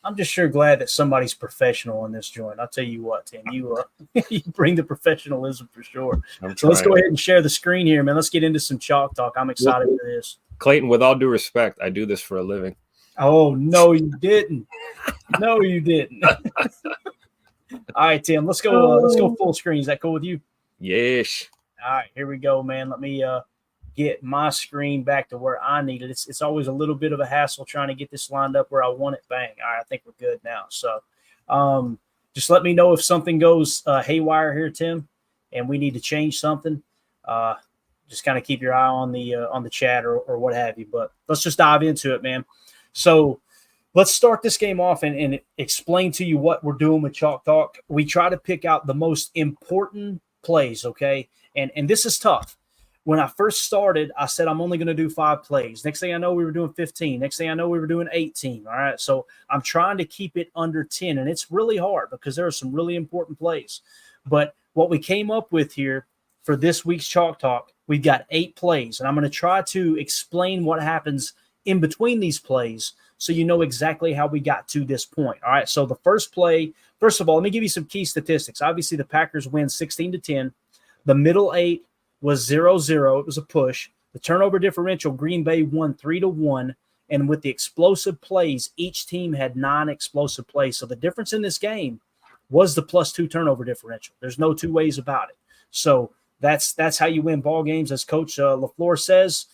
I'm just sure glad that somebody's professional in this joint. I'll tell you what, Tim, you you bring the professionalism for sure. So let's go ahead and share the screen here, man. Let's get into some chalk talk. I'm excited for this. Clayton, with all due respect, I do this for a living. Oh, no, you didn't. No, you didn't. All right, Tim, let's go full screen. Is that cool with you? Yes. All right, here we go, man. Let me get my screen back to where I need it. It's always a little bit of a hassle trying to get this lined up where I want it. Bang. All right, I think we're good now. So just let me know if something goes haywire here, Tim, and we need to change something. Just kind of keep your eye on the chat or what have you. But let's just dive into it, man. So let's start this game off and explain to you what we're doing with Chalk Talk. We try to pick out the most important plays, okay? And this is tough. When I first started, I said I'm only going to do 5 plays. Next thing I know, we were doing 15. Next thing I know, we were doing 18. All right, so I'm trying to keep it under 10, and it's really hard because there are some really important plays. But what we came up with here for this week's Chalk Talk, we've got 8 plays, and I'm going to try to explain what happens in between these plays so you know exactly how we got to this point. All right, so the first play, first of all, let me give you some key statistics. Obviously, the Packers win 16-10. The middle 8 was 0-0. It was a push. The turnover differential, Green Bay won 3-1. And with the explosive plays, each team had 9 explosive plays. So the difference in this game was the +2 turnover differential. There's no two ways about it. So that's how you win ball games. As Coach LaFleur says,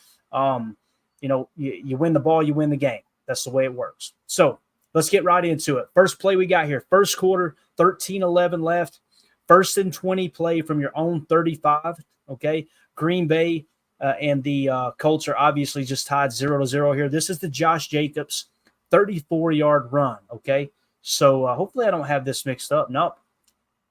you win the ball, you win the game. That's the way it works. So let's get right into it. First play we got here. First quarter, 13-11 left. 1st and 20 play from your own 35. Okay, Green Bay and the Colts are obviously just tied 0-0 here. This is the Josh Jacobs 34-yard run. Okay, so hopefully I don't have this mixed up. Nope,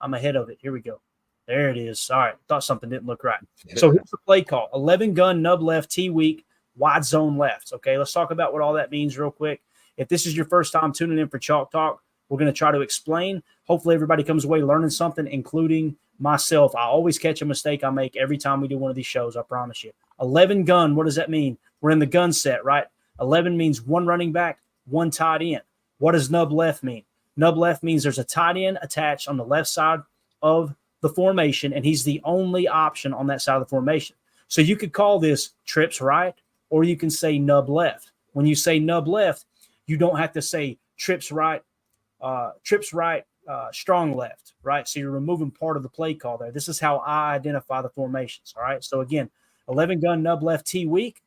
I'm ahead of it. Here we go. There it is. All right, thought something didn't look right. So here's the play call: 11 gun, nub left, T weak, wide zone left. Okay, let's talk about what all that means real quick. If this is your first time tuning in for Chalk Talk, we're going to try to explain. Hopefully everybody comes away learning something, including myself. I always catch a mistake I make every time we do one of these shows, I promise you. 11 gun, what does that mean? We're in the gun set, right? 11 means 1 running back, 1 tight end. What does nub left mean? Nub left means there's a tight end attached on the left side of the formation, and he's the only option on that side of the formation. So you could call this trips right, or you can say nub left. When you say nub left, you don't have to say trips right, strong left, right? So you're removing part of the play call there. This is how I identify the formations, all right? So again, 11 gun, nub left, T weak.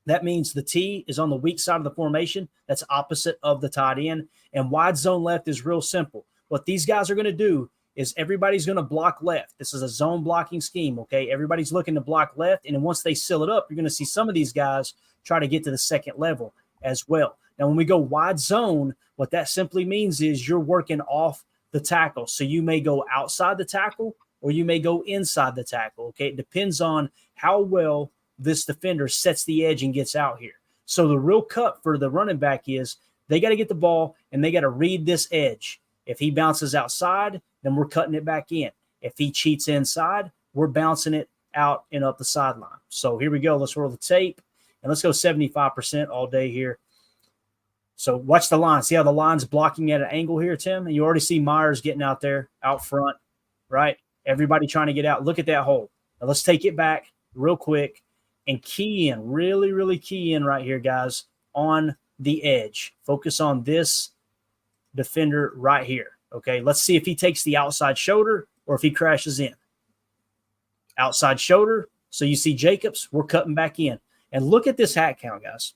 That means the T is on the weak side of the formation. That's opposite of the tight end. And wide zone left is real simple. What these guys are going to do is everybody's going to block left. This is a zone blocking scheme, okay? Everybody's looking to block left, and then once they seal it up, you're going to see some of these guys try to get to the second level as well. Now, when we go wide zone, what that simply means is you're working off the tackle. So you may go outside the tackle or you may go inside the tackle, okay? It depends on how well this defender sets the edge and gets out here. So the real cut for the running back is they got to get the ball and they got to read this edge. If he bounces outside, then we're cutting it back in. If he cheats inside, we're bouncing it out and up the sideline. So here we go. Let's roll the tape, and let's go 75% all day here. So watch the line. See how the line's blocking at an angle here, Tim? And you already see Myers getting out there, out front, right? Everybody trying to get out. Look at that hole. Now let's take it back real quick and key in, really, really key in right here, guys, on the edge. Focus on this defender right here. Okay, let's see if he takes the outside shoulder or if he crashes in. Outside shoulder. So you see Jacobs, we're cutting back in. And look at this hat count, guys.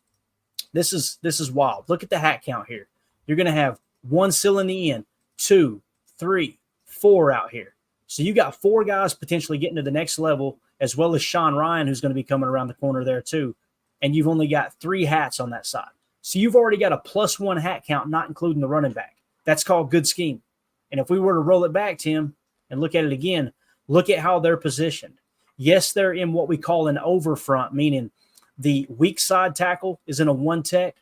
This is wild. Look at the hat count here. You're going to have 1 seal in the end, 2, 3, 4 out here. So you got 4 guys potentially getting to the next level, as well as Sean Ryan, who's going to be coming around the corner there too. And you've only got 3 hats on that side. So you've already got a +1 hat count, not including the running back. That's called good scheme. And if we were to roll it back, Tim, and look at it again, look at how they're positioned. Yes, they're in what we call an over front, meaning the weak side tackle is in a 1 tech,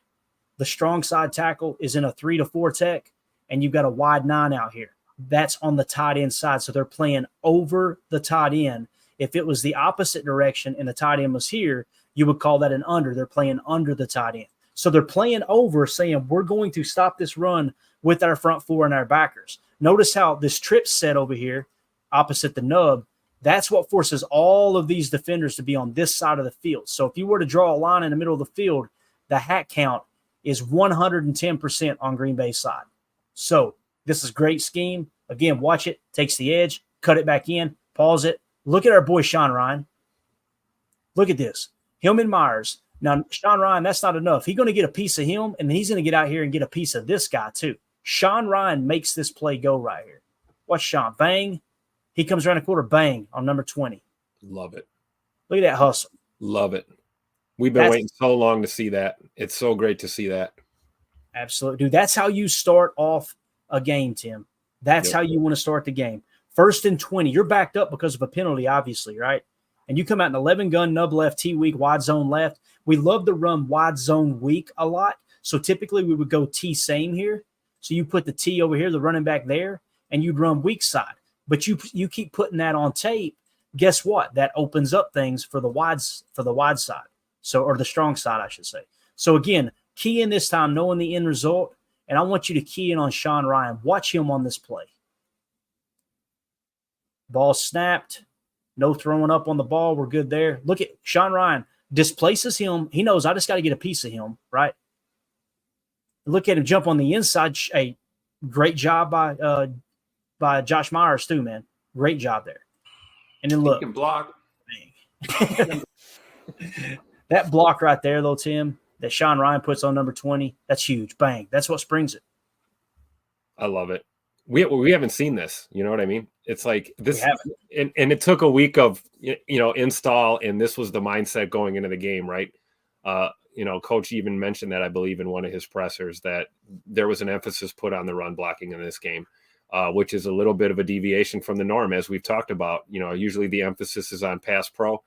the strong side tackle is in a 3 to 4 tech, and you've got a wide 9 out here. That's on the tight end side. So they're playing over the tight end. If it was the opposite direction and the tight end was here, you would call that an under. They're playing under the tight end. So they're playing over, saying we're going to stop this run with our front four and our backers. Notice how this trip set over here, opposite the nub, that's what forces all of these defenders to be on this side of the field. So if you were to draw a line in the middle of the field, the hat count is 110% on Green Bay's side. So this is great scheme. Again, watch it, takes the edge, cut it back in, pause it. Look at our boy Sean Ryan. Look at this. Hillman Myers. Now, Sean Ryan, that's not enough. He's going to get a piece of him, and then he's going to get out here and get a piece of this guy too. Sean Ryan makes this play go right here. Watch Sean. Bang. He comes around the quarter. Bang on number 20. Love it. Look at that hustle. Love it. We've been waiting so long to see that. It's so great to see that. Absolutely. Dude, that's how you start off a game, Tim. That's how you want to start the game. 1st and 20. You're backed up because of a penalty, obviously, right? And you come out in 11 gun, nub left, T weak, wide zone left. We love to run wide zone weak a lot. So typically we would go T same here. So you put the T over here, the running back there, and you'd run weak side. But you keep putting that on tape. Guess what? That opens up things for the wide side. So, or the strong side, I should say. So again, key in this time, knowing the end result. And I want you to key in on Sean Ryan. Watch him on this play. Ball snapped. No throwing up on the ball. We're good there. Look at Sean Ryan. Displaces him. He knows I just got to get a piece of him, right? Look at him jump on the inside. A great job by Josh Myers too, man. Great job there. And then look. He can block. That block right there, though, Tim, that Sean Ryan puts on number 20, that's huge. Bang. That's what springs it. I love it. We haven't seen this. You know what I mean? It's like this, and it took a week of install, and this was the mindset going into the game, right? Coach even mentioned that, I believe, in one of his pressers, that there was an emphasis put on the run blocking in this game, which is a little bit of a deviation from the norm, as we've talked about. Usually the emphasis is on pass pro.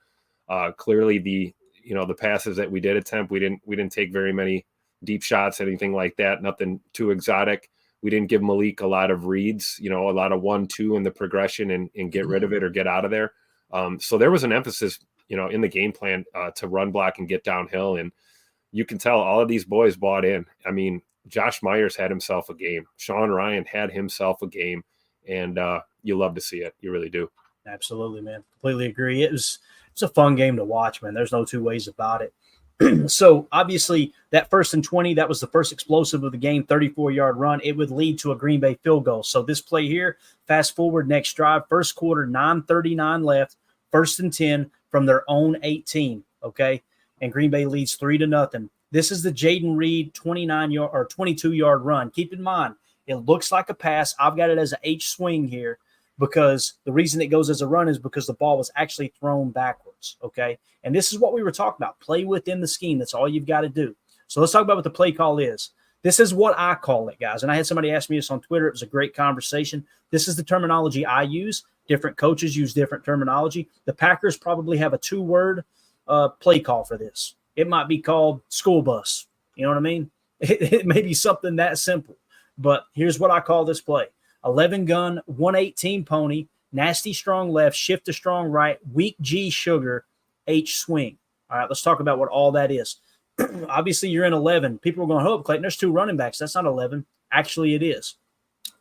Clearly, the passes that we did attempt, we didn't take very many deep shots, anything like that. Nothing too exotic. We didn't give Malik a lot of reads, a lot of 1-2 in the progression and get rid of it or get out of there. So there was an emphasis, in the game plan to run block and get downhill. And you can tell all of these boys bought in. I mean, Josh Myers had himself a game. Sean Ryan had himself a game. And you love to see it. You really do. Absolutely, man. Completely agree. It's a fun game to watch, man. There's no two ways about it. So obviously that 1st and 20, that was the first explosive of the game, 34-yard run. It would lead to a Green Bay field goal. So this play here, fast forward next drive, first quarter, 9:39 left, 1st and 10 from their own 18. Okay. And Green Bay leads 3-0. This is the Jaden Reed 29-yard or 22-yard run. Keep in mind, it looks like a pass. I've got it as an H swing here, because the reason it goes as a run is because the ball was actually thrown backwards, okay? And this is what we were talking about. Play within the scheme. That's all you've got to do. So let's talk about what the play call is. This is what I call it, guys. And I had somebody ask me this on Twitter. It was a great conversation. This is the terminology I use. Different coaches use different terminology. The Packers probably have a 2-word play call for this. It might be called school bus. You know what I mean? It may be something that simple. But here's what I call this play. 11 gun, 118 pony, nasty strong left, shift to strong right, weak G sugar, H swing. All right, let's talk about what all that is. Obviously, you're in 11. People are going, oh, Clayton, there's 2 running backs. That's not 11. Actually, it is.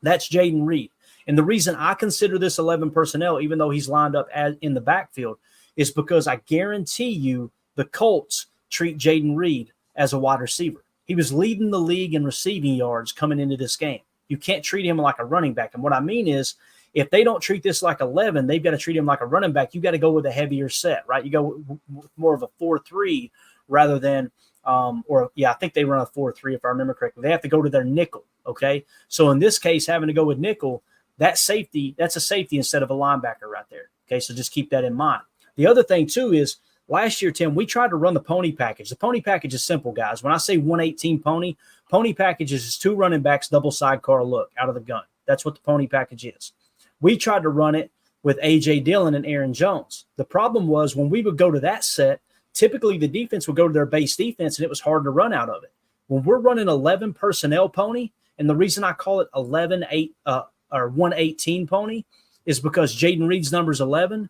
That's Jaden Reed. And the reason I consider this 11 personnel, even though he's lined up in the backfield, is because I guarantee you the Colts treat Jaden Reed as a wide receiver. He was leading the league in receiving yards coming into this game. You can't treat him like a running back. And what I mean is, if they don't treat this like 11, they've got to treat him like a running back. You got to go with a heavier set, right? You go with more of a 4-3 rather than, I think they run a 4-3 if I remember correctly. They have to go to their nickel, okay? So in this case, having to go with nickel, that's a safety instead of a linebacker right there, okay? So just keep that in mind. The other thing, too, is last year, Tim, we tried to run the pony package. The pony package is simple, guys. When I say 118 pony package is 2 running backs, double sidecar look out of the gun. That's what the pony package is. We tried to run it with A.J. Dillon and Aaron Jones. The problem was when we would go to that set, typically the defense would go to their base defense, and it was hard to run out of it. When we're running 11 personnel pony, and the reason I call it 118 pony is because Jaden Reed's number is 11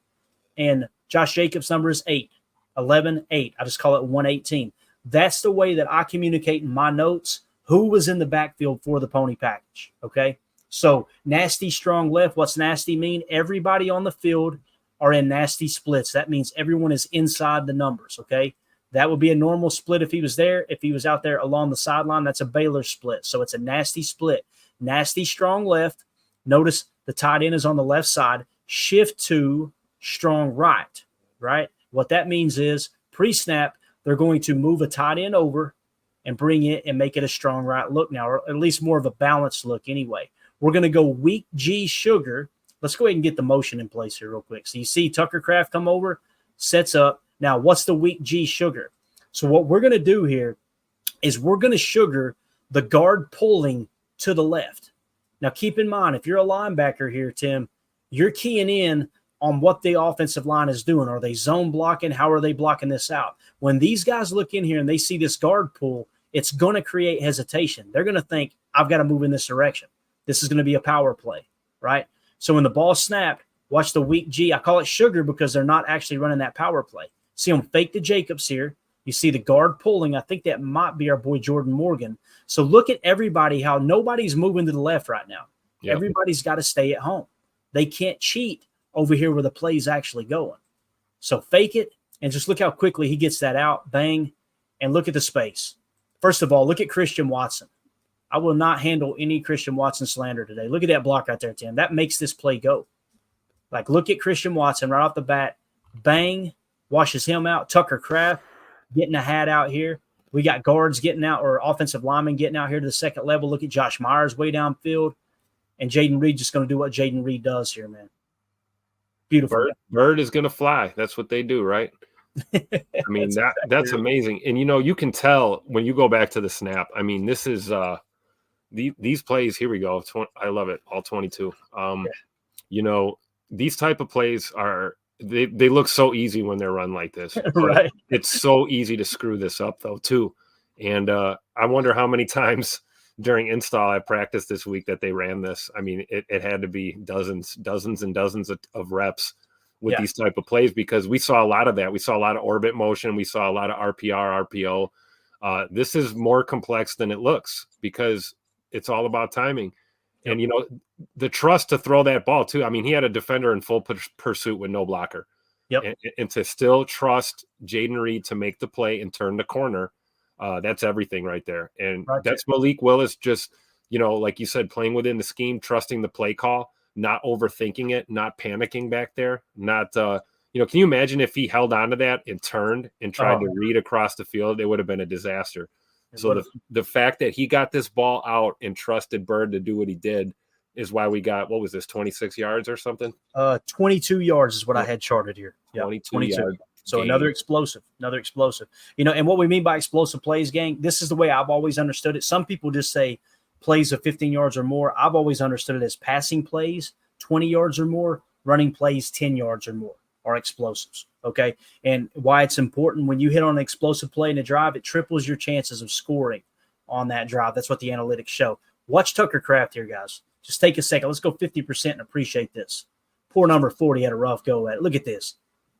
and Josh Jacobs' number is 8. 11, 8. I just call it 118. That's the way that I communicate in my notes who was in the backfield for the pony package. Okay. So nasty strong left. What's nasty mean? Everybody on the field are in nasty splits. That means everyone is inside the numbers. Okay. That would be a normal split if he was there. If he was out there along the sideline, that's a Baylor split. So it's a nasty split. Nasty strong left. Notice the tight end is on the left side. Shift to strong right. Right. What that means is pre-snap, they're going to move a tight end over and bring it and make it a strong right look now, or at least more of a balanced look anyway. We're going to go weak G sugar. Let's go ahead and get the motion in place here real quick. So you see Tucker Kraft come over, sets up. Now, what's the weak G sugar? So what we're going to do here is we're going to sugar the guard pulling to the left. Now, keep in mind, if you're a linebacker here, Tim, you're keying in on what the offensive line is doing. Are they zone blocking? How are they blocking this out? When these guys look in here and they see this guard pull, it's going to create hesitation. They're going to think, I've got to move in this direction. This is going to be a power play, right? So when the ball snapped, watch the weak G. I call it sugar because they're not actually running that power play. See them fake the Jacobs here. You see the guard pulling. I think that might be our boy Jordan Morgan. So look at everybody, how nobody's moving to the left right now. Yep. Everybody's got to stay at home. They can't cheat over here where the play's actually going. So fake it and just look how quickly he gets that out. Bang. And look at the space. First of all, look at Christian Watson. I will not handle any Christian Watson slander today. Look at that block right there, Tim. That makes this play go. Like, look at Christian Watson right off the bat. Bang. Washes him out. Tucker Kraft getting a hat out here. We got guards getting out, or offensive linemen getting out here to the second level. Look at Josh Myers way downfield. And Jaden Reed just going to do what Jaden Reed does here, man. Beautiful. Bird is going to fly. That's what they do, right? I mean, that's amazing. And, you can tell when you go back to the snap. I mean, this is these plays. Here we go. I love it. All 22. These type of plays are they look so easy when they're run like this. Right. It's so easy to screw this up, though, too. And I wonder how many times during install I practiced this week that they ran this. I mean, it had to be dozens and dozens of reps with these type of plays, because we saw a lot of that. We saw a lot of orbit motion. We saw a lot of RPR, RPO. This is more complex than it looks because it's all about timing. Yep. And, the trust to throw that ball, too. I mean, he had a defender in full pursuit with no blocker. Yep. And to still trust Jaden Reed to make the play and turn the corner, that's everything right there. And that's Malik Willis just, like you said, playing within the scheme, trusting the play call, not overthinking it, not panicking back there, not can you imagine if he held on to that and turned and tried to read across the field? It would have been a disaster. So the fact that he got this ball out and trusted Bird to do what he did is why we got, what was this, 26 yards or something? 22 yards is what I had charted here. Yeah, 22 yards. So another explosive. And what we mean by explosive plays, gang, this is the way I've always understood it. Some people just say plays of 15 yards or more. I've always understood it as passing plays, 20 yards or more, running plays, 10 yards or more are explosives. Okay. And why it's important, when you hit on an explosive play in a drive, it triples your chances of scoring on that drive. That's what the analytics show. Watch Tucker Kraft here, guys. Just take a second. Let's go 50% and appreciate this. Poor number 40 had a rough go at it. Look at this.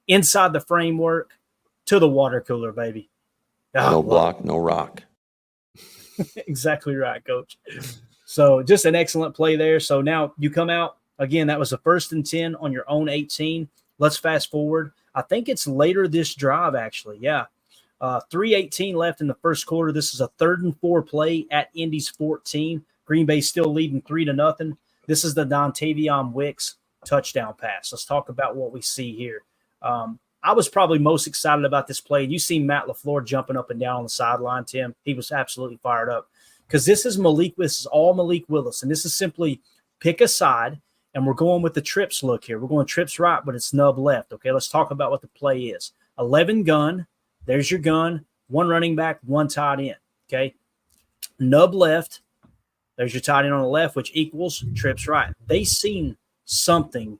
Inside the framework to the water cooler, baby. No block, no rock. Exactly right, Coach. So just an excellent play there. So now you come out. Again, that was a 1st and 10 on your own 18. Let's fast forward. I think it's later this drive, actually. Yeah. 3:18 left in the first quarter. This is a 3rd and 4 play at Indy's 14. Green Bay still leading 3-0. This is the Dontavion Wicks touchdown pass. Let's talk about what we see here. I was probably most excited about this play. You see Matt LaFleur jumping up and down on the sideline, Tim. He was absolutely fired up because this is all Malik Willis. And this is simply pick a side, and we're going with the trips look here. We're going trips right, but it's nub left. Okay, let's talk about what the play is. 11 gun. There's your gun. 1 running back, 1 tight end. Okay, nub left. There's your tight end on the left, which equals trips right. They seen something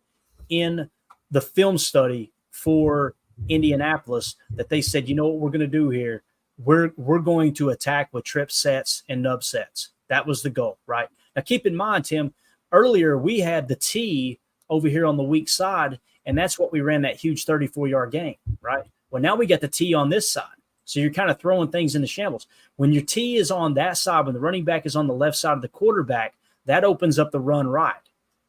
in the film study for Indianapolis that they said, you know what we're going to do here? We're going to attack with trip sets and nub sets. That was the goal, right? Now, keep in mind, Tim, earlier we had the T over here on the weak side, and that's what we ran that huge 34-yard gain, right? Well, now we got the T on this side. So you're kind of throwing things into shambles. When your T is on that side, when the running back is on the left side of the quarterback, that opens up the run right.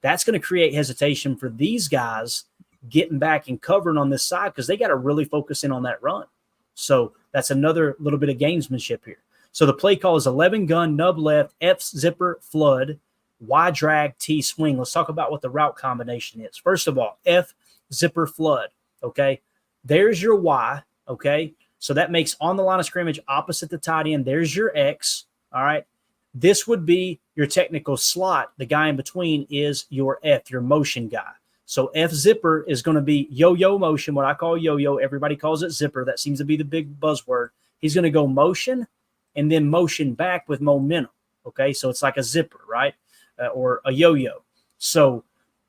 That's going to create hesitation for these guys getting back and covering on this side because they got to really focus in on that run. So that's another little bit of gamesmanship here. So the play call is 11 gun, nub left, F zipper, flood, Y drag, T swing. Let's talk about what the route combination is. First of all, F zipper, flood. Okay. There's your Y. Okay. So that makes on the line of scrimmage opposite the tight end. There's your X. All right. This would be your technical slot. The guy in between is your F, your motion guy. So F zipper is going to be yo-yo motion, what I call yo-yo. Everybody calls it zipper. That seems to be the big buzzword. He's going to go motion and then motion back with momentum. Okay, so it's like a zipper, right? Or a yo-yo. So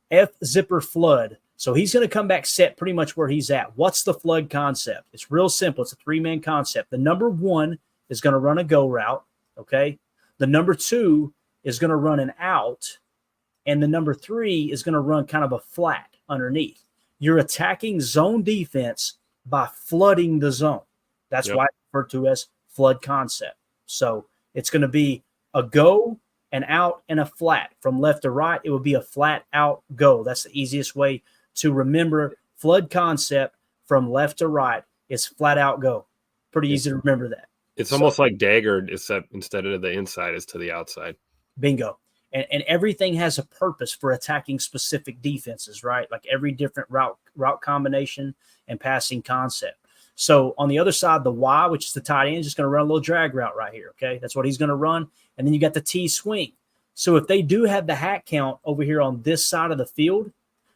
F zipper flood. So he's going to come back set pretty much where he's at. What's the flood concept? It's real simple. It's a three-man concept. The number one is going to run a go route, okay? The number two is going to run an out, and the number three is going to run kind of a flat underneath. You're attacking zone defense by flooding the zone. That's why it's referred to as flood concept. So it's going to be a go, an out, and a flat. From left to right, it would be a flat out go. That's the easiest way to remember flood concept. From left to right is flat out go. Pretty easy to remember that. It's almost like daggered, except instead of the inside, is to the outside. Bingo. And everything has a purpose for attacking specific defenses, right? Like every different route combination and passing concept. So on the other side, the Y, which is the tight end, is just going to run a little drag route right here, okay? That's what he's going to run. And then you got the T swing. So if they do have the hat count over here on this side of the field,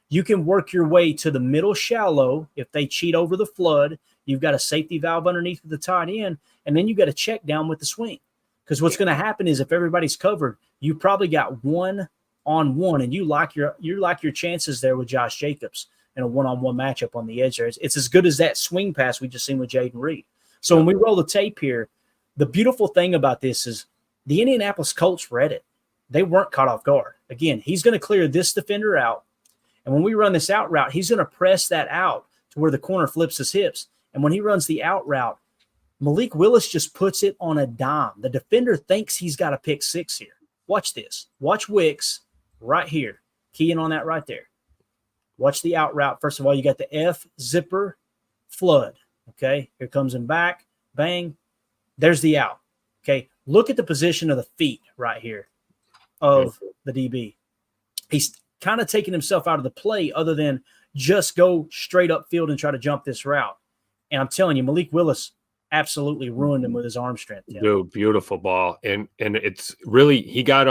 you can work your way to the middle shallow. If they cheat over the flood, you've got a safety valve underneath with the tight end, and then you got to check down with the swing. Because what's going to happen is if everybody's covered, you probably got one-on-one, and you like your chances there with Josh Jacobs in a one-on-one matchup on the edge there. It's as good as that swing pass we just seen with Jaden Reed. So when we roll the tape here, the beautiful thing about this is the Indianapolis Colts read it. They weren't caught off guard. Again, he's going to clear this defender out, and when we run this out route, he's going to press that out to where the corner flips his hips. And when he runs the out route, Malik Willis just puts it on a dime. The defender thinks he's got a pick six here. Watch this. Watch Wicks right here. Keying on that right there. Watch the out route. First of all, you got the F zipper flood. Okay, here comes him back. Bang. There's the out. Okay, look at the position of the feet right here of the DB. He's kind of taking himself out of the play other than just go straight upfield and try to jump this route. And I'm telling you, Malik Willis absolutely ruined him with his arm strength. Yeah. Dude, beautiful ball. And it's really, he got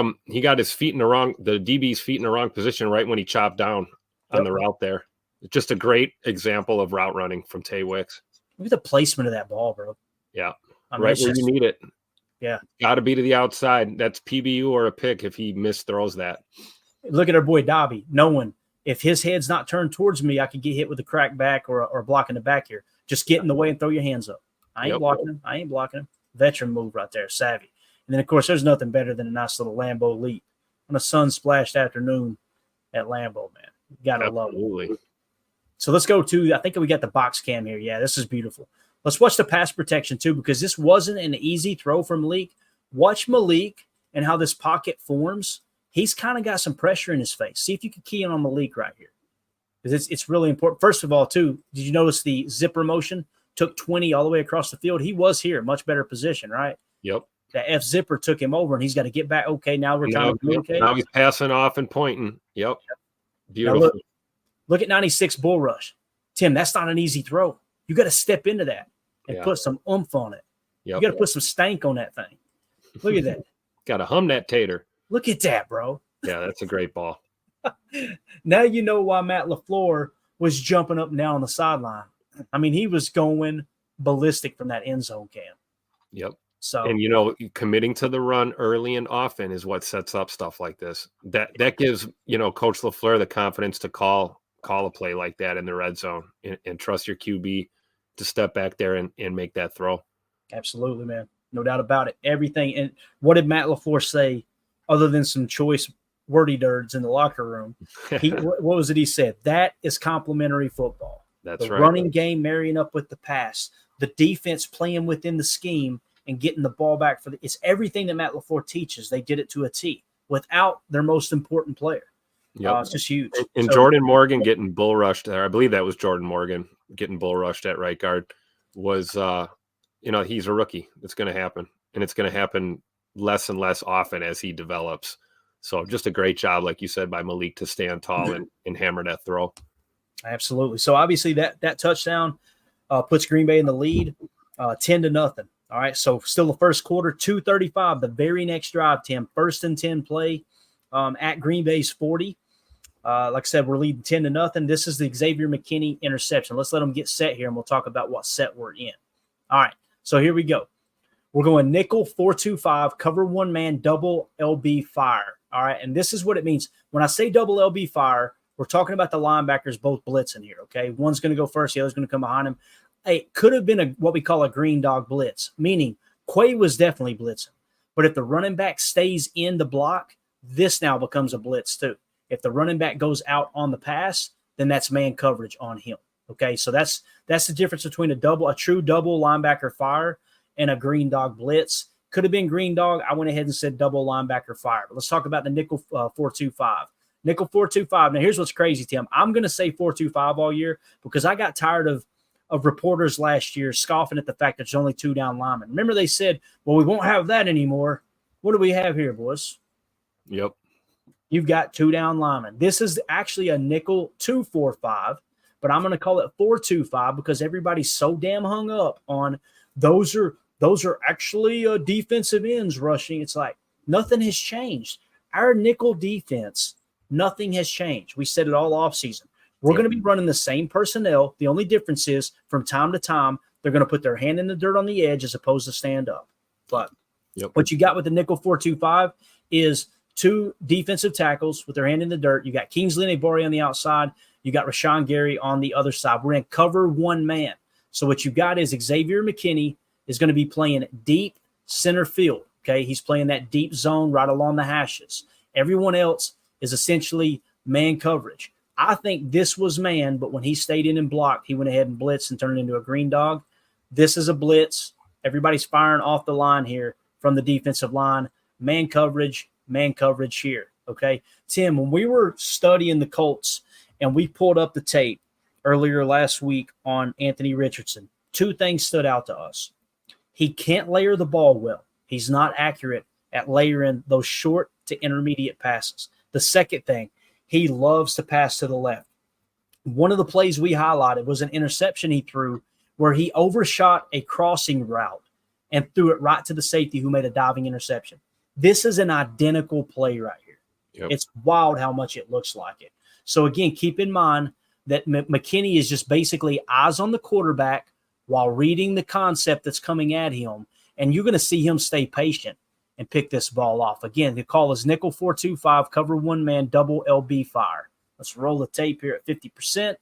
his feet in the DB's feet in the wrong position right when he chopped down on the route there. Just a great example of route running from Tay Wicks. Look at the placement of that ball, bro. Yeah. Right where you need it. Yeah. Got to be to the outside. That's PBU or a pick if he misthrows that. Look at our boy Dobby, knowing if his head's not turned towards me, I could get hit with a crack back or blocking the back here. Just get in the way and throw your hands up. I ain't blocking him. Veteran move right there, savvy. And then, of course, there's nothing better than a nice little Lambeau leap on a sun-splashed afternoon at Lambeau, man. You got to love it. So let's go to – I think we got the box cam here. Yeah, this is beautiful. Let's watch the pass protection too, because this wasn't an easy throw from Malik. Watch Malik and how this pocket forms. He's kind of got some pressure in his face. See if you can key in on Malik right here, because it's really important. First of all, too, did you notice the zipper motion took 20 all the way across the field? He was here, much better position, right? Yep. The F zipper took him over, and he's got to get back. Okay, now we're trying to communicate. Now he's passing off and pointing. Yep. Beautiful. Now look at 96 bull rush. Tim, that's not an easy throw. You got to step into that and put some oomph on it. Yep. You got to put some stank on that thing. Look at that. Got to hum that tater. Look at that, bro. Yeah, that's a great ball. Now you know why Matt LaFleur was jumping up and down on the sideline. I mean, he was going ballistic from that end zone cam. Yep. So, and committing to the run early and often is what sets up stuff like this. That gives Coach LaFleur the confidence to call a play like that in the red zone and trust your QB to step back there and make that throw. Absolutely, man. No doubt about it. Everything. And what did Matt LaFleur say, other than some choice wordy dirds in the locker room? What was it he said? That is complimentary football. That's the right. Running game marrying up with the pass. the defense playing within the scheme and getting the ball back it's everything that Matt LaFleur teaches. They did it to a T without their most important player. Yep. It's just huge. And Jordan Morgan getting bull rushed there. I believe that was Jordan Morgan getting bull rushed at right guard was, he's a rookie. It's going to happen. And it's going to happen less and less often as he develops. So just a great job, like you said, by Malik to stand tall and hammer that throw. Absolutely. So obviously that touchdown puts Green Bay in the lead 10-0. All right. So still the first quarter, 2:35. The very next drive, Tim, 1st and 10 play at Green Bay's 40. Like I said, we're leading 10-0. This is the Xavier McKinney interception. Let's let them get set here, and we'll talk about what set we're in. All right. So here we go. We're going nickel 4-2-5, cover one man, double LB fire. All right. And this is what it means. When I say double LB fire, we're talking about the linebackers both blitzing here. Okay. One's going to go first. The other's going to come behind him. It could have been what we call a green dog blitz, meaning Quay was definitely blitzing. But if the running back stays in the block, this now becomes a blitz too. If the running back goes out on the pass, then that's man coverage on him. Okay. So that's the difference between a true double linebacker fire and a green dog blitz. Could have been green dog. I went ahead and said double linebacker fire. But let's talk about the nickel 4-2-5. Nickel 4-2-5. Now, here's what's crazy, Tim. I'm going to say 4-2-5 all year because I got tired of reporters last year scoffing at the fact that there's only 2 down linemen. Remember they said, well, we won't have that anymore. What do we have here, boys? Yep. You've got 2 down linemen. This is actually a nickel 2-4-5, but I'm going to call it 4-2-5 because everybody's so damn hung up on those are actually defensive ends rushing. It's like nothing has changed. Our nickel defense, nothing has changed. We said it all offseason. We're going to be running the same personnel. The only difference is from time to time, they're going to put their hand in the dirt on the edge as opposed to stand up. But what you got with the nickel 4-2-5 is 2 defensive tackles with their hand in the dirt. You got Kingsley and Abari on the outside. You got Rashawn Gary on the other side. We're in cover one man. So what you got is Xavier McKinney is going to be playing deep center field. Okay, he's playing that deep zone right along the hashes. Everyone else is essentially man coverage. I think this was man, but when he stayed in and blocked, he went ahead and blitzed and turned it into a green dog. This is a blitz. Everybody's firing off the line here from the defensive line. Man coverage here. Okay, Tim, when we were studying the Colts and we pulled up the tape earlier last week on Anthony Richardson, 2 things stood out to us. He can't layer the ball well. He's not accurate at layering those short to intermediate passes. The second thing, he loves to pass to the left. One of the plays we highlighted was an interception he threw where he overshot a crossing route and threw it right to the safety who made a diving interception. This is an identical play right here. Yep. It's wild how much it looks like it. So, again, keep in mind that McKinney is just basically eyes on the quarterback while reading the concept that's coming at him, and you're going to see him stay patient and pick this ball off. Again, the call is nickel 4-2-5, cover one man, double LB fire. Let's roll the tape here at 50%.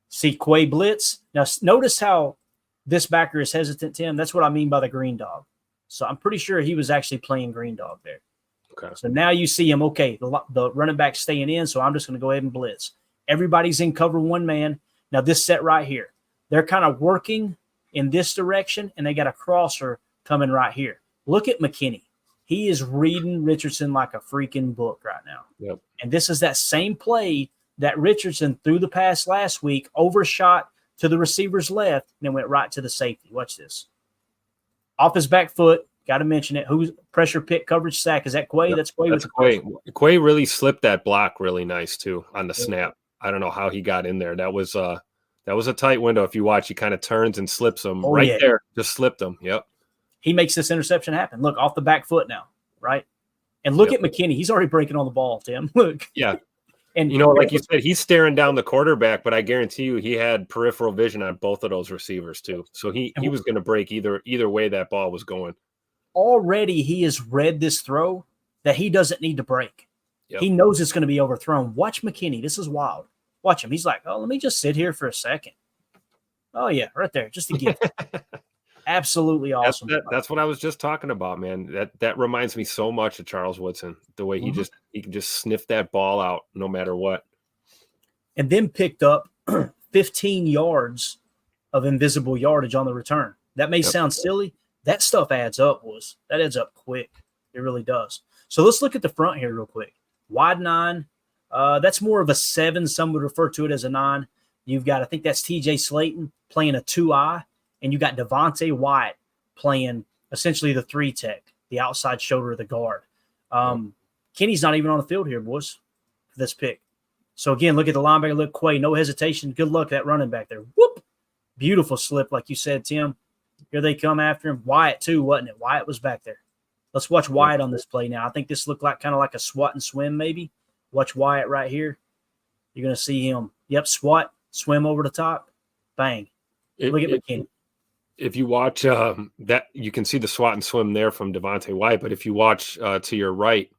See Quay blitz. Now, notice how this backer is hesitant, Tim. That's what I mean by the green dog. So I'm pretty sure he was actually playing green dog there. Okay. So now you see him, okay, the running back staying in, so I'm just going to go ahead and blitz. Everybody's in cover one man. Now this set right here, they're kind of working in this direction, and they got a crosser coming right here. Look at McKinney. He is reading Richardson like a freaking book right now. Yep. And this is that same play that Richardson threw the pass last week, overshot to the receiver's left, and then went right to the safety. Watch this. Off his back foot, got to mention it. Who's pressure pick coverage sack? Is that Quay? Yep. That's Quay. That's Quay. Quay really slipped that block really nice too on the snap. I don't know how he got in there. That was a tight window. If you watch, he kind of turns and slips him there. Just slipped him. Yep. He makes this interception happen. Look, off the back foot now, right? And look at McKinney. He's already breaking on the ball, Tim. Look. Yeah. And, like you said, he's staring down the quarterback, but I guarantee you he had peripheral vision on both of those receivers too. So he was going to break either way that ball was going. Already he has read this throw that he doesn't need to break. Yep. He knows it's going to be overthrown. Watch McKinney. This is wild. Watch him. He's like, oh, let me just sit here for a second. Oh, yeah, right there. Just to give absolutely awesome. That's what I was just talking about, man. That reminds me so much of Charles Woodson, the way he can just sniff that ball out no matter what. And then picked up 15 yards of invisible yardage on the return. That may sound silly. That stuff adds up, boys. That adds up quick. It really does. So let's look at the front here real quick. Wide 9. That's more of a 7. Some would refer to it as a 9. You've got, I think that's TJ Slayton playing a 2-eye, and you got Devontae Wyatt playing essentially the 3 tech, the outside shoulder of the guard. Kenny's not even on the field here, boys, for this pick. So, again, look at the linebacker. Look, Quay, no hesitation. Good luck that running back there. Whoop! Beautiful slip, like you said, Tim. Here they come after him. Wyatt, too, wasn't it? Wyatt was back there. Let's watch Wyatt on this play now. I think this looked like kind of like a swat and swim maybe. Watch Wyatt right here. You're going to see him. Yep, swat, swim over the top. Bang. Look at McKinney. If you watch that, you can see the swat and swim there from Devontae Wyatt. But if you watch to your right,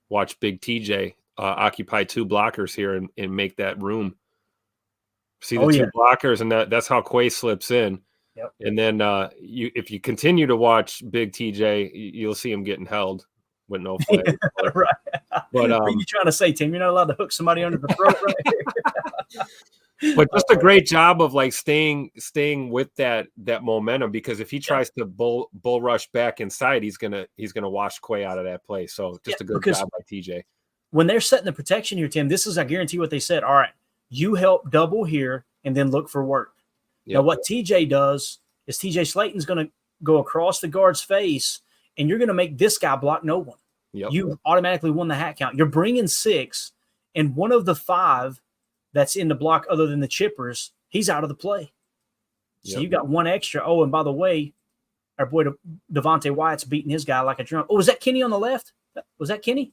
watch Big TJ occupy 2 blockers here and make that room. See the 2 blockers, and that's how Quay slips in. Yep. And then if you continue to watch Big TJ, you'll see him getting held with no flag. Right. But what are you trying to say, Tim? You're not allowed to hook somebody under the throat right here. But just a great job of like staying with that momentum, because if he tries to bull rush back inside, he's gonna wash Quay out of that play. So just a good job by TJ. When they're setting the protection here, Tim, this is, I guarantee, what they said. All right, you help double here and then look for work. Yep. Now, what TJ does is TJ Slayton's going to go across the guard's face, and you're going to make this guy block no one. Yep. You automatically won the hat count. You're bringing 6, and one of the 5 that's in the block other than the chippers, he's out of the play. So you got 1 extra. Oh, and by the way, our boy Devontae Wyatt's beating his guy like a drum. Oh, was that Kenny on the left? Was that Kenny?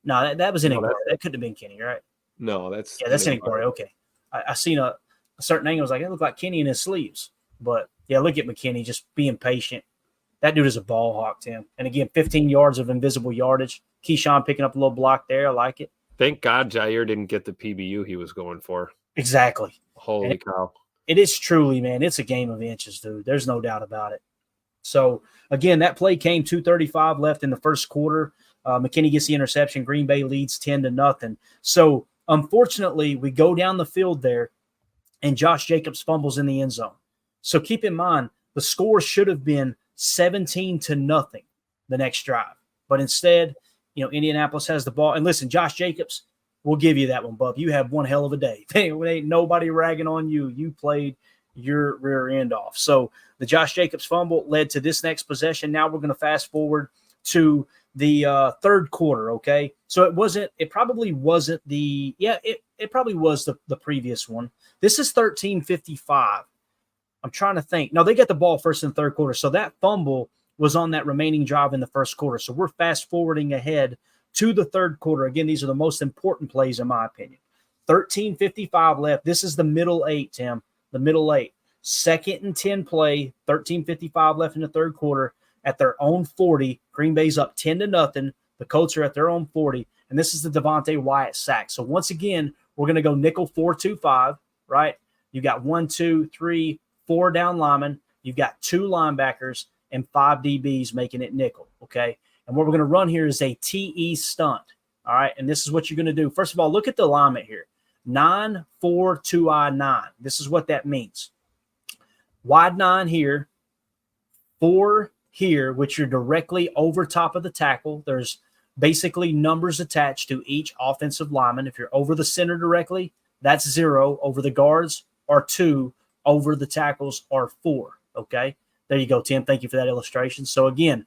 No, that was Inigbar. That couldn't have been Kenny, right? No, that's Inigbar. Okay. I seen a certain angle. I was like, it looked like Kenny in his sleeves. But, yeah, look at McKinney just being patient. That dude is a ball hawk, Tim. And, again, 15 yards of invisible yardage. Keyshawn picking up a little block there. I like it. Thank God Jair didn't get the PBU he was going for. Exactly. Holy cow. It is truly, man, it's a game of inches, dude. There's no doubt about it. So, again, that play came 2:35 left in the first quarter. McKinney gets the interception. Green Bay leads 10-0. So, unfortunately, we go down the field there, and Josh Jacobs fumbles in the end zone. So, keep in mind, the score should have been 17-0 the next drive. But instead, Indianapolis has the ball. And listen, Josh Jacobs, we'll give you that one, bub. You have one hell of a day. Ain't nobody ragging on you. You played your rear end off. So the Josh Jacobs fumble led to this next possession. Now we're going to fast forward to the third quarter, okay? So it probably wasn't it probably was the previous one. This is 13:55. I'm trying to think. No, they get the ball first in the third quarter. So that fumble was on that remaining drive in the first quarter. So we're fast forwarding ahead to the third quarter. Again, these are the most important plays in my opinion. 13:55 left. This is the middle 8, Tim. The middle 8. 2nd and 10 play. 13:55 left in the third quarter. At their own 40. Green Bay's up 10-0. The Colts are at their own 40. And this is the Devontae Wyatt sack. So once again, we're going to go nickel 4-2-5, right? You got 1, 2, 3, 4 down linemen. You've got 2 linebackers and 5 DBs making it nickel, okay? And what we're going to run here is a TE stunt, all right? And this is what you're going to do. First of all, look at the alignment here. 9, 4, 2I, 9. This is what that means. Wide 9 here, 4 here, which you're directly over top of the tackle. There's basically numbers attached to each offensive lineman. If you're over the center directly, that's 0. Over the guards are 2. Over the tackles are 4, okay? There you go, Tim. Thank you for that illustration. So, again,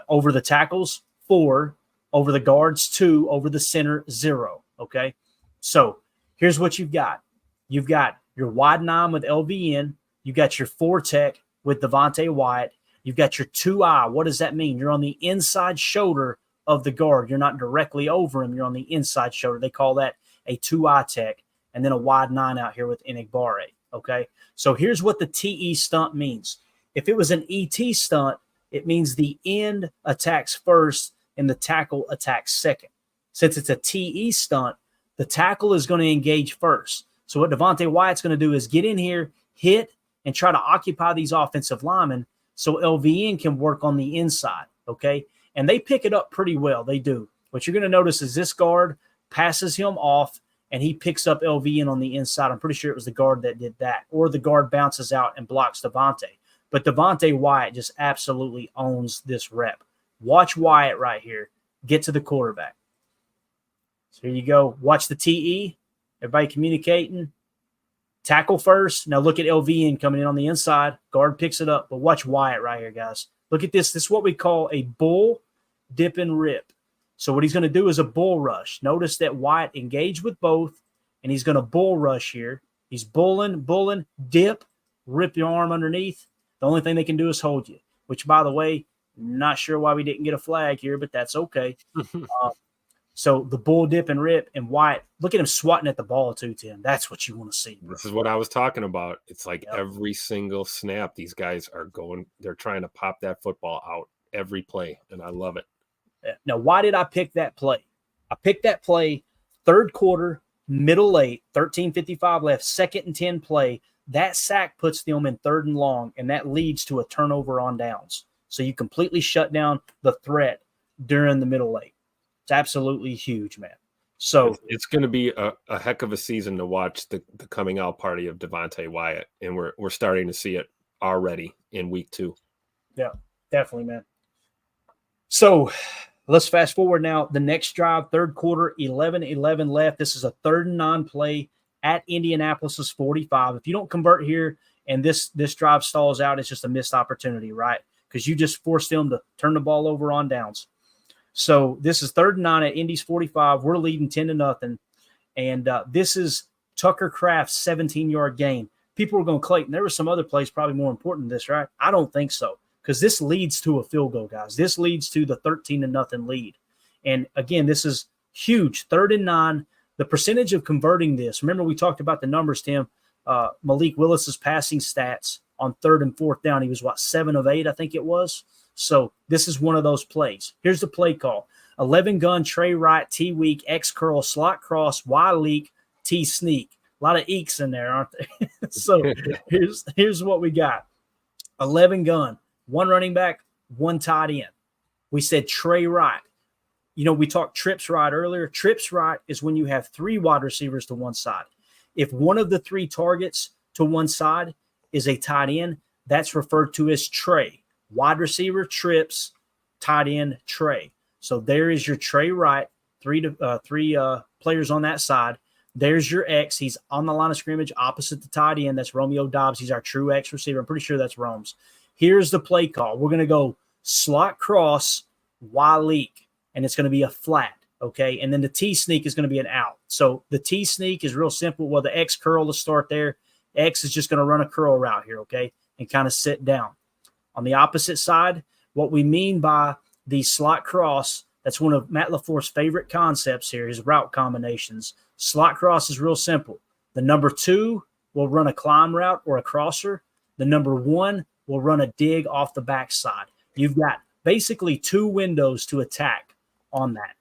over the tackles, 4. Over the guards, 2. Over the center, 0, okay? So, here's what you've got. You've got your wide 9 with LVN. You've got your 4 tech with Devontae Wyatt. You've got your 2I. What does that mean? You're on the inside shoulder of the guard. You're not directly over him. You're on the inside shoulder. They call that a 2I tech. And then a wide 9 out here with Enigbare, okay? So, here's what the TE stunt means. If it was an ET stunt, it means the end attacks first and the tackle attacks second. Since it's a TE stunt, the tackle is going to engage first. So what Devontae Wyatt's going to do is get in here, hit, and try to occupy these offensive linemen so LVN can work on the inside, okay? And they pick it up pretty well. They do. What you're going to notice is this guard passes him off, and he picks up LV in on the inside. I'm pretty sure it was the guard that did that, or the guard bounces out and blocks Devontae. But Devontae Wyatt just absolutely owns this rep. Watch Wyatt right here get to the quarterback. So here you go. Watch the TE. Everybody communicating. Tackle first. Now look at LV coming in on the inside. Guard picks it up. But watch Wyatt right here, guys. Look at this. This is what we call a bull, dip, and rip. So what he's going to do is a bull rush. Notice that Wyatt engaged with both, and he's going to bull rush here. He's bulling, dip, rip your arm underneath. The only thing they can do is hold you, which, by the way, not sure why we didn't get a flag here, but that's okay. So the bull, dip, and rip, and Wyatt, look at him swatting at the ball too, Tim. That's what you want to see, bro. This is what I was talking about. It's like every single snap, these guys are going, they're trying to pop that football out every play, and I love it. Now, why did I pick that play? I picked that play third quarter, middle late, 13:55 left, 2nd and 10 play. That sack puts them in 3rd and long, and that leads to a turnover on downs. So you completely shut down the threat during the middle late. It's absolutely huge, man. So it's going to be a heck of a season to watch the coming out party of Devontae Wyatt, and we're starting to see it already in week 2. Yeah, definitely, man. So let's fast forward now. The next drive, third quarter, 11:11 left. This is a 3rd and 9 play at Indianapolis's 45. If you don't convert here and this drive stalls out, it's just a missed opportunity, right? Because you just forced them to turn the ball over on downs. So this is 3rd and 9 at Indy's 45. We're leading 10-0. And this is Tucker Kraft's 17-yard gain. People are going, Clayton, there were some other plays probably more important than this, right? I don't think so, because this leads to a field goal, guys. This leads to the 13-0 lead. And, again, this is huge, 3rd and 9. The percentage of converting this, remember we talked about the numbers, Tim. Malik Willis's passing stats on 3rd and 4th down. He was, 7 of 8, I think it was. So this is one of those plays. Here's the play call. 11 gun, Trey Wright, T weak, X curl, slot cross, Y leak, T sneak. A lot of eeks in there, aren't there? So here's what we got. 11 gun, 1 running back, 1 tight end. We said Trey Wright. You know, we talked trips right earlier. Trips right is when you have 3 wide receivers to one side. If one of the 3 targets to one side is a tight end, that's referred to as Trey. Wide receiver, trips, tight end, Trey. So there is your Trey Wright, 3 players on that side. There's your X. He's on the line of scrimmage opposite the tight end. That's Romeo Dobbs. He's our true X receiver. I'm pretty sure that's Rome's. Here's the play call. We're going to go slot cross, Y leak, and it's going to be a flat, okay? And then the T sneak is going to be an out. So the T sneak is real simple. Well, the X curl to start there. X is just going to run a curl route here, okay, and kind of sit down. On the opposite side, what we mean by the slot cross, that's one of Matt LaFleur's favorite concepts here, his route combinations. Slot cross is real simple. The number 2 will run a climb route or a crosser. The number 1 will run a dig off the backside. You've got basically 2 windows to attack on that.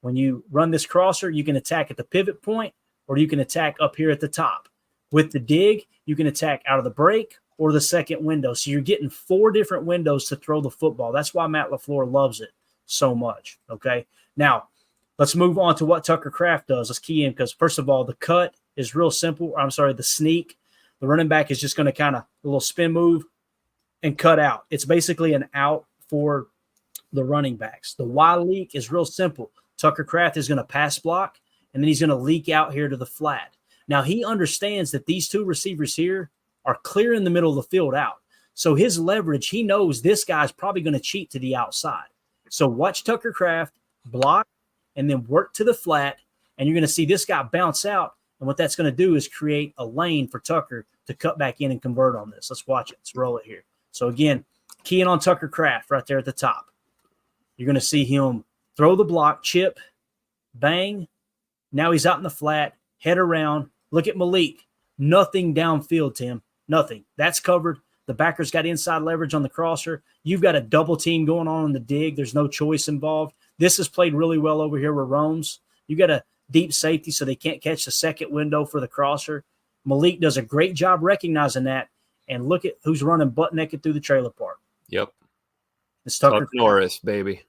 When you run this crosser, you can attack at the pivot point or you can attack up here at the top. With the dig, you can attack out of the break or the second window. So you're getting 4 different windows to throw the football. That's why Matt LaFleur loves it so much, okay? Now, let's move on to what Tucker Kraft does. Let's key in because, first of all, the cut is real simple. The sneak. The running back is just going to kind of a little spin move and cut out. It's basically an out for the running backs. The Y leak is real simple. Tucker Kraft is going to pass block, and then he's going to leak out here to the flat. Now, he understands that these 2 receivers here are clear in the middle of the field out. So his leverage, he knows this guy's probably going to cheat to the outside. So watch Tucker Kraft block and then work to the flat, and you're going to see this guy bounce out. And what that's going to do is create a lane for Tucker to cut back in and convert on this. Let's watch it. Let's roll it here. So again, keying on Tucker Kraft right there at the top. You're going to see him throw the block, chip, bang. Now he's out in the flat, head around. Look at Malik. Nothing downfield, Tim. Nothing. That's covered. The backer's got inside leverage on the crosser. You've got a double team going on in the dig. There's no choice involved. This is played really well over here with Rome's. You got a deep safety so they can't catch the second window for the crosser. Malik does a great job recognizing that. And look at who's running butt naked through the trailer park. Yep. It's Tucker Norris, baby.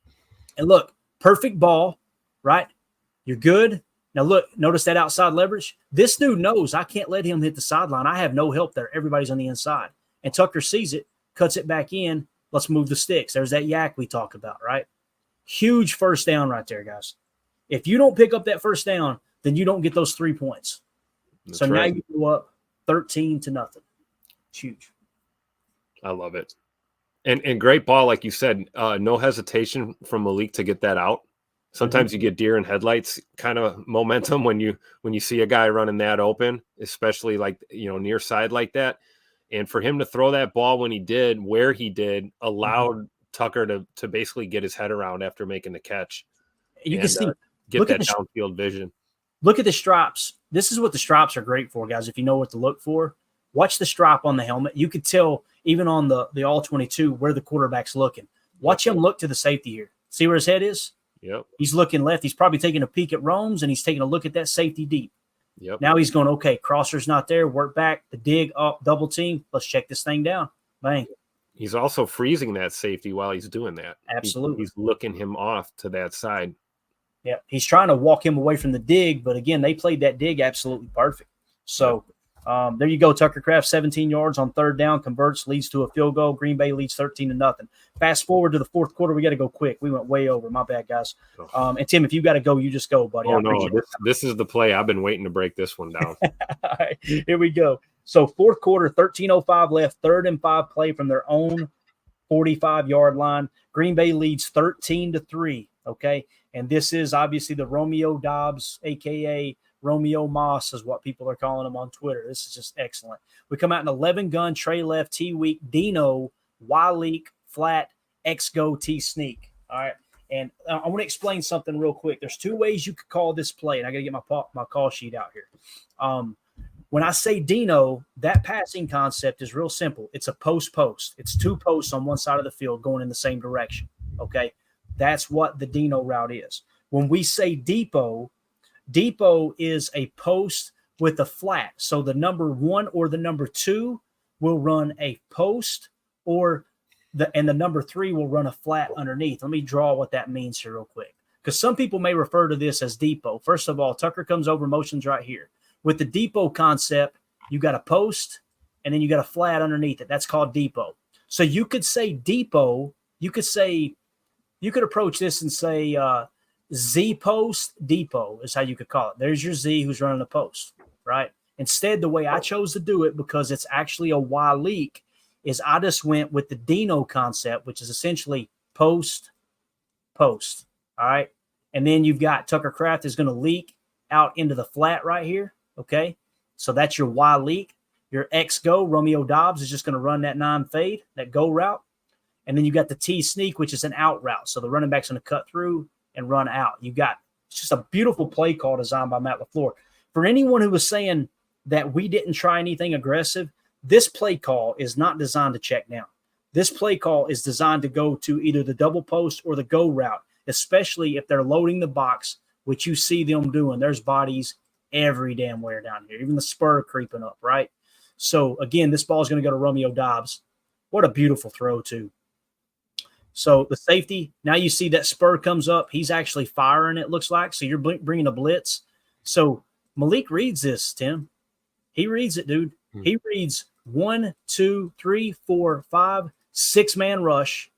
And look, perfect ball, right? You're good. Now, look, notice that outside leverage. This dude knows I can't let him hit the sideline. I have no help there. Everybody's on the inside. And Tucker sees it, cuts it back in. Let's move the sticks. There's that yak we talk about, right? Huge first down right there, guys. If you don't pick up that first down, then you don't get those 3 points. That's so right. now you go up 13-0. It's huge. I love it. And great ball, like you said, no hesitation from Malik to get that out. Sometimes you get deer in headlights kind of momentum when you see a guy running that open, especially like, near side like that. And for him to throw that ball when he did, where he did, allowed Tucker to basically get his head around after making the catch. You can see, get that downfield vision. Look at the stripes. This is what the stripes are great for, guys, if you know what to look for. Watch the stripe on the helmet. You could tell even on the all-22 where the quarterback's looking. Watch him look to the safety here. See where his head is? Yep. He's looking left. He's probably taking a peek at Rome's, and he's taking a look at that safety deep. Yep. Now he's going, okay, crosser's not there. Work back, the dig up, double team. Let's check this thing down. Bang. He's also freezing that safety while he's doing that. Absolutely. He's looking him off to that side. Yeah, he's trying to walk him away from the dig, but again, they played that dig absolutely perfect. So there you go. Tucker Kraft, 17 yards on third down, converts, leads to a field goal. Green Bay leads 13-0. Fast forward to the fourth quarter. We got to go quick. We went way over. My bad, guys. And Tim, if you got to go, you just go, buddy. Oh, no, this is the play. I've been waiting to break this one down. All right, here we go. So fourth quarter, 13:05 left, 3rd and 5 play from their own 45-yard line. Green Bay leads 13-3, okay? And this is obviously the Romeo Dobbs, a.k.a. Romeo Moss is what people are calling him on Twitter. This is just excellent. We come out in 11 gun, Trey left, T weak, Dino, Y leak, flat, X go, T sneak. All right. And I want to explain something real quick. There's 2 ways you could call this play, and I got to get my call sheet out here. When I say Dino, that passing concept is real simple. It's a post. It's 2 posts on one side of the field going in the same direction. Okay. That's what the Dino route is. When we say depot is a post with a flat. So the number 1 or the number 2 will run a post, and the number 3 will run a flat underneath. Let me draw what that means here real quick, because some people may refer to this as depot. First of all, Tucker comes over, motions right here. With the depot concept, you got a post and then you got a flat underneath it. That's called depot. So you could say depot. You could approach this and say Z post depot is how you could call it. There's your Z who's running the post, right? Instead, the way I chose to do it, because it's actually a Y leak, is I just went with the Dino concept, which is essentially post. All right. And then you've got Tucker Kraft is going to leak out into the flat right here. Okay. So that's your Y leak. Your X go, Romeo Dobbs is just going to run that 9 fade, that go route. And then you got the T sneak, which is an out route. So the running back's going to cut through and run out. It's just a beautiful play call designed by Matt LaFleur. For anyone who was saying that we didn't try anything aggressive, this play call is not designed to check down. This play call is designed to go to either the double post or the go route, especially if they're loading the box, which you see them doing. There's bodies every damn where down here, even the spur creeping up, right? So, again, this ball is going to go to Romeo Dobbs. What a beautiful throw, too. So, the safety, now you see that spur comes up. He's actually firing, it looks like. So, you're bringing a blitz. So, Malik reads this, Tim. He reads it, dude. He reads 1, 2, 3, 4, 5, 6-man rush.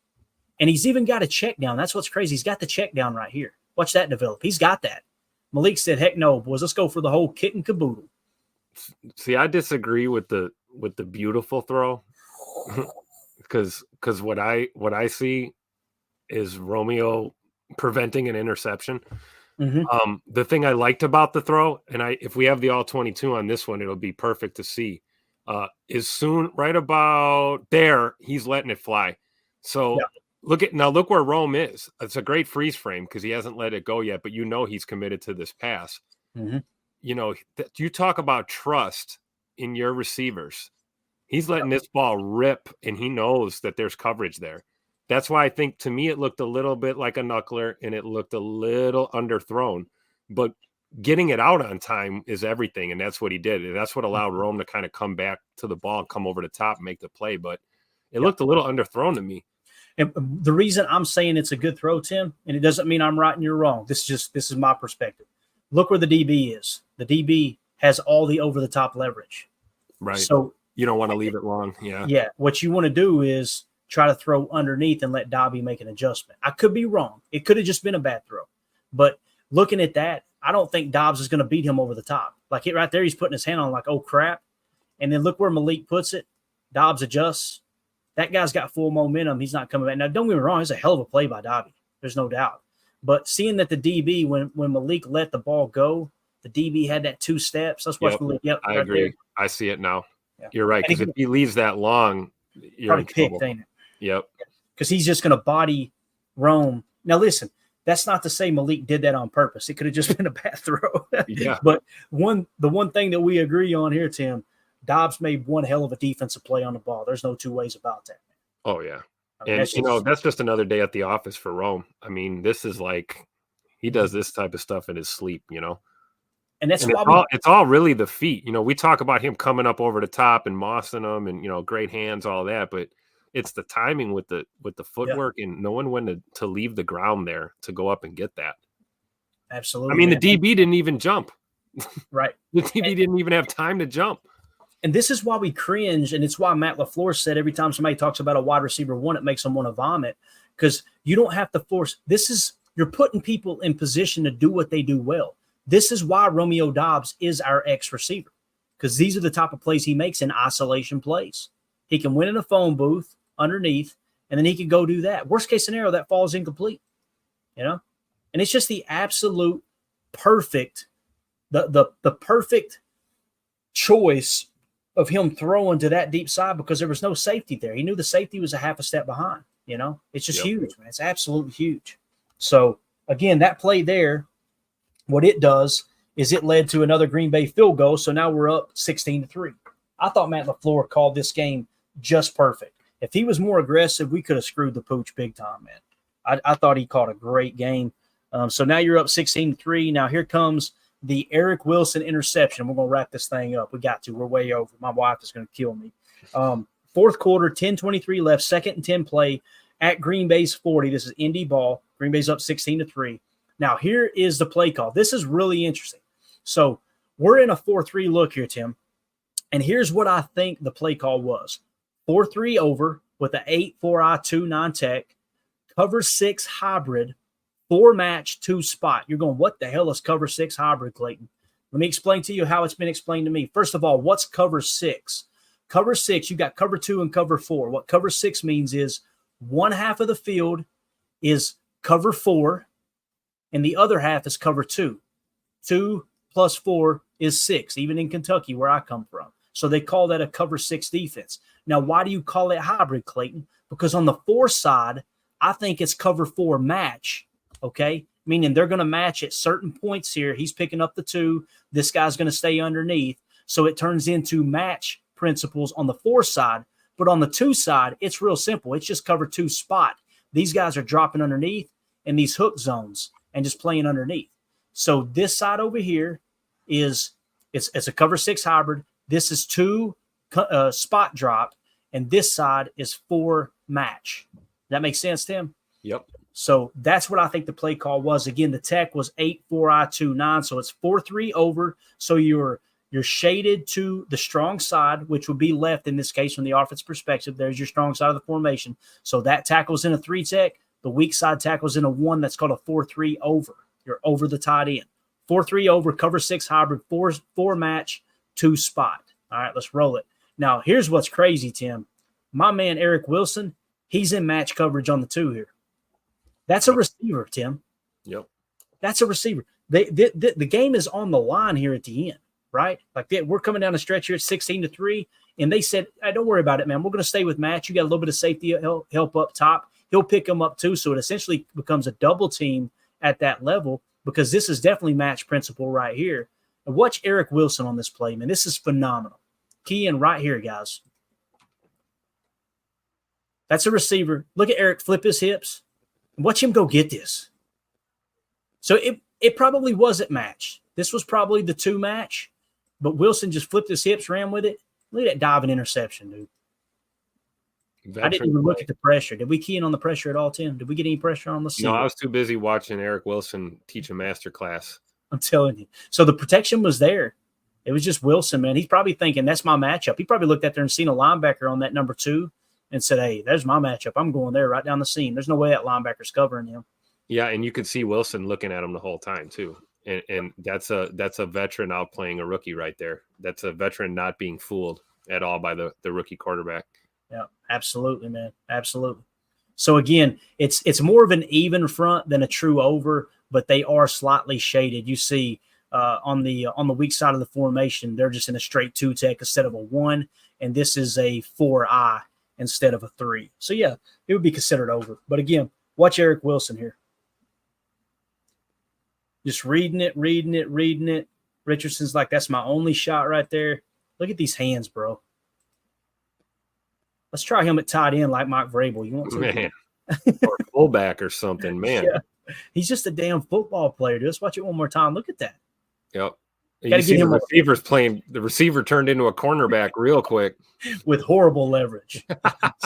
And he's even got a check down. That's what's crazy. He's got the check down right here. Watch that develop. He's got that. Malik said, heck no, boys. Let's go for the whole kit and caboodle. See, I disagree with the beautiful throw. Because what I see is Romeo preventing an interception. Mm-hmm. The thing I liked about the throw, and if we have the all-22 on this one, it'll be perfect to see, is soon right about there, he's letting it fly. So look where Rome is. It's a great freeze frame because he hasn't let it go yet, but he's committed to this pass. Mm-hmm. You talk about trust in your receivers. He's letting this ball rip, and he knows that there's coverage there. That's why I think, to me, it looked a little bit like a knuckler, and it looked a little underthrown. But getting it out on time is everything, and that's what he did. And that's what allowed Rome to kind of come back to the ball and come over the top and make the play. But it looked a little underthrown to me. And the reason I'm saying it's a good throw, Tim, and it doesn't mean I'm right and you're wrong. This is my perspective. look where the DB is. The DB has all the over-the-top leverage. Right. So you don't want to leave it long. Yeah. Yeah. What you want to do is try to throw underneath and let Dobby make an adjustment. I could be wrong. It could have just been a bad throw. But looking at that, I don't think Dobbs is going to beat him over the top. Like it right there, he's putting his hand on like, oh, crap. And then look where Malik puts it. Dobbs adjusts. That guy's got full momentum. He's not coming back. Now, don't get me wrong. It's a hell of a play by Dobby. There's no doubt. But seeing that the DB, when Malik let the ball go, the DB had that 2 steps. Let's watch Malik. Yep, I right agree. there. I see it now. Yeah. You're right. Because if he leaves that long, you're in trouble. Ain't it? Yep. Because he's just going to body roam. Now, listen, that's not to say Malik did that on purpose. It could have just been a bad throw. Yeah. But the one thing that we agree on here, Tim, Dobbs made one hell of a defensive play on the ball. There's no two ways about that. Oh, yeah. I mean, And, that's just another day at the office for Rome. I mean, this is like he does this type of stuff in his sleep, And that's it's all really the feet. We talk about him coming up over the top and mossing them and, great hands, all that. But it's the timing with the footwork and knowing when to leave the ground there to go up and get that. Absolutely. I mean, the DB didn't even jump. Right. The DB didn't even have time to jump. And this is why we cringe, and it's why Matt LaFleur said every time somebody talks about a wide receiver one, it makes them want to vomit, because you don't have to force. You're putting people in position to do what they do well. This is why Romeo Dobbs is our X receiver, because these are the type of plays he makes in isolation plays. He can win in a phone booth underneath, and then he can go do that. Worst case scenario, that falls incomplete, And it's just the absolute perfect, the perfect choice of him throwing to that deep side, because there was no safety there. He knew the safety was a half a step behind, It's just huge, man. It's absolutely huge. So, again, that play there, what it does is it led to another Green Bay field goal, so now we're up 16-3. I thought Matt LaFleur called this game just perfect. If he was more aggressive, we could have screwed the pooch big time, man. I thought he called a great game. So now you're up 16-3. Now here comes the Eric Wilson interception. We're going to wrap this thing up. We got to. We're way over. My wife is going to kill me. Fourth quarter, 10:23 left, 2nd and 10 play at Green Bay's 40. This is Indy ball. Green Bay's up 16-3. Now here is the play call. This is really interesting. So we're in a 4-3 look here, Tim. And here's what I think the play call was. 4-3 over with an 8-4-I-2 non-tech, cover 6 hybrid, 4-match 2 spot. You're going, what the hell is cover 6 hybrid, Clayton? Let me explain to you how it's been explained to me. First of all, what's cover 6? Cover 6, you got cover 2 and cover 4. What cover 6 means is one half of the field is cover 4 and the other half is cover 2. 2 plus 4 is 6, even in Kentucky where I come from. So they call that a cover 6 defense. Now, why do you call it hybrid, Clayton? Because on the 4 side, I think it's cover 4 match, okay? Meaning they're going to match at certain points here. He's picking up the 2. This guy's going to stay underneath. So it turns into match principles on the 4 side. But on the 2 side, it's real simple. It's just cover 2 spot. These guys are dropping underneath in these hook zones and just playing underneath. So this side over here is it's a cover 6 hybrid. This is 2 spot drop, and this side is 4 match. That makes sense, Tim? Yep. So that's what I think the play call was. Again, the tech was 8-4-I-2-9, so it's 4-3 over. So you're shaded to the strong side, which would be left in this case from the offense perspective. There's your strong side of the formation. So that tackle's in a 3 tech. The weak side tackle's in a 1. That's called a 4-3 over. You're over the tight end. 4-3 over, cover 6 hybrid, 4 match, 2 spot. All right, let's roll it. Now, here's what's crazy, Tim. My man, Eric Wilson, he's in match coverage on the 2 here. That's a receiver, Tim. Yep. That's a receiver. The game is on the line here at the end, right? Like we're coming down the stretch here at 16-3, and they said, hey, don't worry about it, man. We're going to stay with match. You got a little bit of safety help up top. He'll pick him up too, so it essentially becomes a double team at that level, because this is definitely match principle right here. And watch Eric Wilson on this play, man. This is phenomenal. Key in right here, guys. That's a receiver. Look at Eric flip his hips. Watch him go get this. So it probably wasn't match. This was probably the 2 match, but Wilson just flipped his hips, ran with it. Look at that diving interception, dude. I didn't even look at the pressure. Did we key in on the pressure at all, Tim? Did we get any pressure on the No, I was too busy watching Eric Wilson teach a master class I'm telling you. So the protection was there. It was just Wilson, man. He's probably thinking, that's my matchup. He probably looked at there and seen a linebacker on that number 2 and said, hey, there's my matchup. I'm going there right down the seam. There's no way that linebacker's covering him. Yeah, and you could see Wilson looking at him the whole time too. And that's a veteran outplaying a rookie right there. That's a veteran not being fooled at all by the rookie quarterback. Yeah, absolutely, man. Absolutely. So again, it's more of an even front than a true over, but they are slightly shaded. You see on the weak side of the formation, they're just in a straight 2-tech instead of a 1, and this is a 4-eye instead of a 3. So yeah, it would be considered over. But again, watch Eric Wilson here. Just reading it. Richardson's like, that's my only shot right there. Look at these hands, bro. Let's try him at tight end like Mike Vrabel. You want to? Man. Or fullback or something, man. Yeah. He's just a damn football player, dude. Let's watch it one more time. Look at that. Yep. You see the receiver turned into a cornerback real quick. With horrible leverage.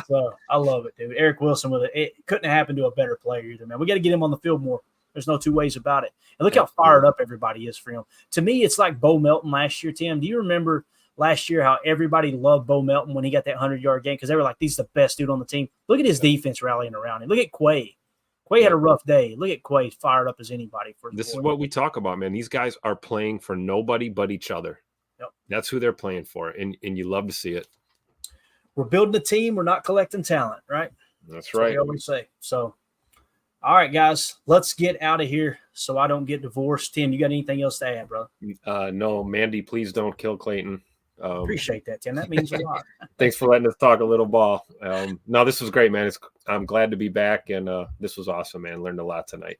So I love it, dude. Eric Wilson with it couldn't have happened to a better player either, man. We got to get him on the field more. There's no two ways about it. And look how fired up everybody is for him. To me, it's like Bo Melton last year, Tim. Do you remember last year how everybody loved Bo Melton when he got that 100-yard game? Because they were like, he's the best dude on the team. Look at his defense rallying around him. Look at Quay. Quay had a rough day. Look at Quay fired up as anybody. This is what we talk about, man. These guys are playing for nobody but each other. Yep. That's who they're playing for, and you love to see it. We're building a team. We're not collecting talent, right? That's right. That's what we always say. So, all right, guys, let's get out of here so I don't get divorced. Tim, you got anything else to add, bro? No, Mandy, please don't kill Clayton. Appreciate that, Tim. That means a lot. Thanks for letting us talk a little ball. No, this was great, man. I'm glad to be back, and this was awesome, man. Learned a lot tonight.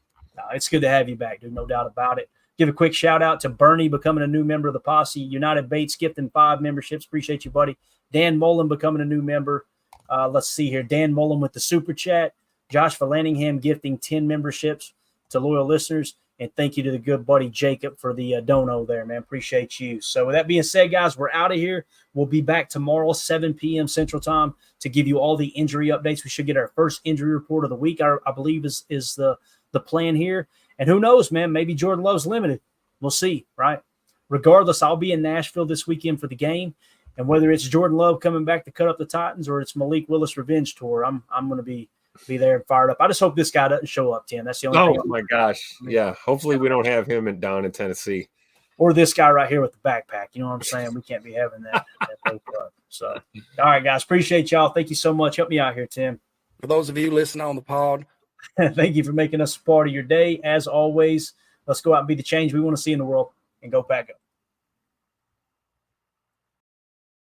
It's good to have you back, dude. No doubt about it. Give a quick shout out to Bernie becoming a new member of the posse. United Bates gifting 5 memberships. Appreciate you, buddy. Dan Mullen becoming a new member. Let's see here. Dan Mullen with the super chat. Josh Vallanningham gifting 10 memberships to loyal listeners. And thank you to the good buddy Jacob for the dono there, man. Appreciate you. So with that being said, guys, we're out of here. We'll be back tomorrow, 7 p.m. Central Time, to give you all the injury updates. We should get our first injury report of the week, I believe is the plan here. And who knows, man, maybe Jordan Love's limited. We'll see, right? Regardless, I'll be in Nashville this weekend for the game. And whether it's Jordan Love coming back to cut up the Titans or it's Malik Willis revenge tour, I'm going to be there and fired up. I just hope this guy doesn't show up, Tim. That's the only thing. Oh, my gosh. Yeah, hopefully we don't have him down in Tennessee. Or this guy right here with the backpack. You know what I'm saying? We can't be having that. So, all right, guys. Appreciate y'all. Thank you so much. Help me out here, Tim. For those of you listening on the pod, thank you for making us a part of your day. As always, let's go out and be the change we want to see in the world and go Pack Go.